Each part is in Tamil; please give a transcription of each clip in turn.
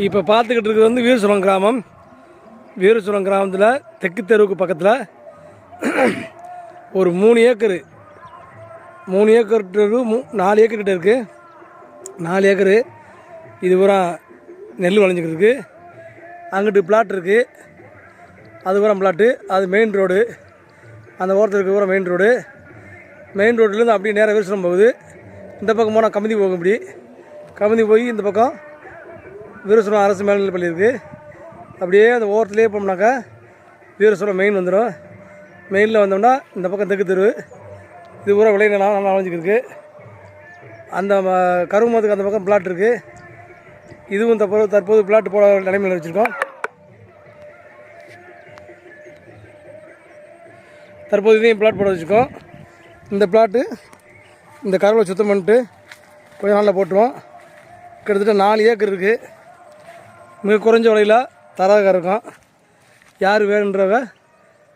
இப்போ பார்த்துக்கிட்டு இருக்கிறது வந்து வீரசுரம் கிராமம். வீரசுரம் கிராமத்தில் தெற்கு தெருவுக்கு பக்கத்தில் ஒரு 3 ஏக்கரு 4 ஏக்கர் கிட்ட இருக்குது. 4 ஏக்கரு இது பூரா நெல் விளைஞ்சிக்கிட்டு இருக்குது. அங்கிட்டு பிளாட் இருக்குது, அது பூரா பிளாட்டு. அது மெயின் ரோடு, அந்த ஓரத்தில் இருக்க பூரா மெயின் ரோடு. மெயின் ரோட்லேருந்து அப்படியே நேராக வீரசுரம் போகுது. இந்த பக்கம் போனால் கமுதி போகும். இப்படி கமுதி போய் இந்த பக்கம் வீரசுரம் அரசு மேல்நிலைப் பள்ளி இருக்குது. அப்படியே அந்த ஓரத்துலேயே போனோம்னாக்கா வீரசுரம் மெயின் வந்துடும். மெயினில் வந்தோம்னா இந்த பக்கம் தெற்கு தெரு. இது பூரா விளைநிலம் நல்லா வளைஞ்சிக்கிருக்கு. அந்த கருமத்துக்கு அந்த பக்கம் பிளாட் இருக்குது. இதுவும் தற்போது பிளாட் போட நிலைமையில் வச்சுருக்கோம். தற்போது இதையும் பிளாட் போட வச்சுருக்கோம். இந்த பிளாட்டு இந்த கருவில் சுத்தம் பண்ணிட்டு கொஞ்சம் நாளில் போட்டுருவோம். கிட்டத்தட்ட 4 ஏக்கர் இருக்குது. மிக குறைஞ்ச விலையில் தரக இருக்கும். யார் வேணுன்றவங்க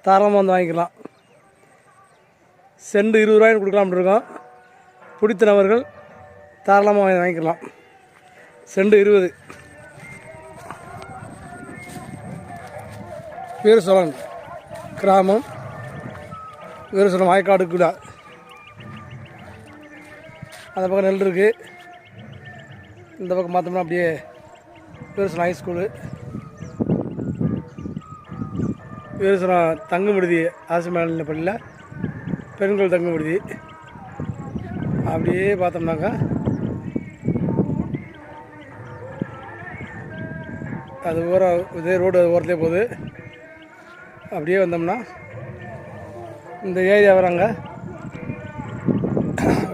தாராளமாக வந்து வாங்கிக்கலாம். செண்டு 20 ரூபாய்னு கொடுக்கலாம்னு இருக்கோம். பிடித்த நபர்கள் தாராளமாக வாங்கிக்கலாம். செண்டு 20. வீரசுரம் கிராமம், வீரசுரம் வாய்க்காடுக்குள்ள அந்த பக்கம் நெல் இருக்குது. இந்த பக்கம் பார்த்தோம்னா அப்படியே வீரசுரம் ஹைஸ்கூலு, வீரசுரம் தங்கும் விடுதி, அரசு மேல்நிலைப் பள்ளியில் பெண்கள் தங்கும் விடுதி. அப்படியே பார்த்தோம்னாக்கா அது இதே ரோடு ஓரத்துலேயே போகுது. அப்படியே வந்தோம்னா இந்த ஏரியா வராங்க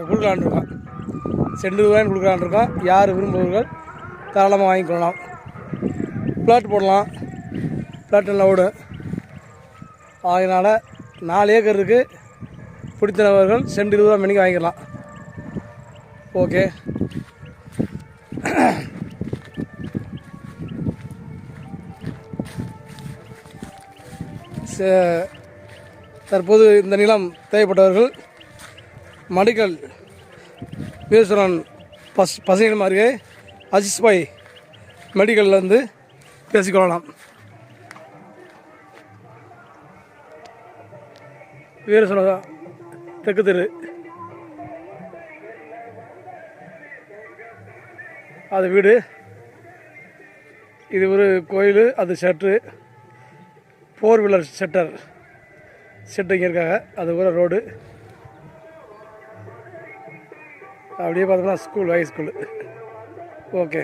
கொடுக்கலான் இருக்கோம். செண்டு ரூபாய்னு கொடுக்கலான் இருக்கோம். யார் விரும்புவர்கள் தாராளமாக வாங்கிக்கொள்ளலாம். பிளாட் போடலாம், பிளாட் நல்லா ஓடும். அதனால் 4 ஏக்கர் இருக்குது. பிடித்தவர்கள் செண்டு 20 ரூபா மணிக்கு வாங்கிக்கலாம். ஓகே. தற்போது இந்த நிலம் தேவைப்பட்டவர்கள் மடிக்கல் வீரசுரம் பசங்க அருகே அஜிஸ்பாய் மெடிக்கலில் வந்து பேசிக்கொள்ளலாம். வீரசுரம் தெற்கு தெரு, அது வீடு. இது ஒரு கோயில், அது ஷெட்ரு, 4 வீலர் ஷெட்டு இங்கே இருக்காங்க. அது ஒரு ரோடு. அப்படியே பார்த்தோம்னா ஸ்கூல், ஹை ஸ்கூலு. ஓகே.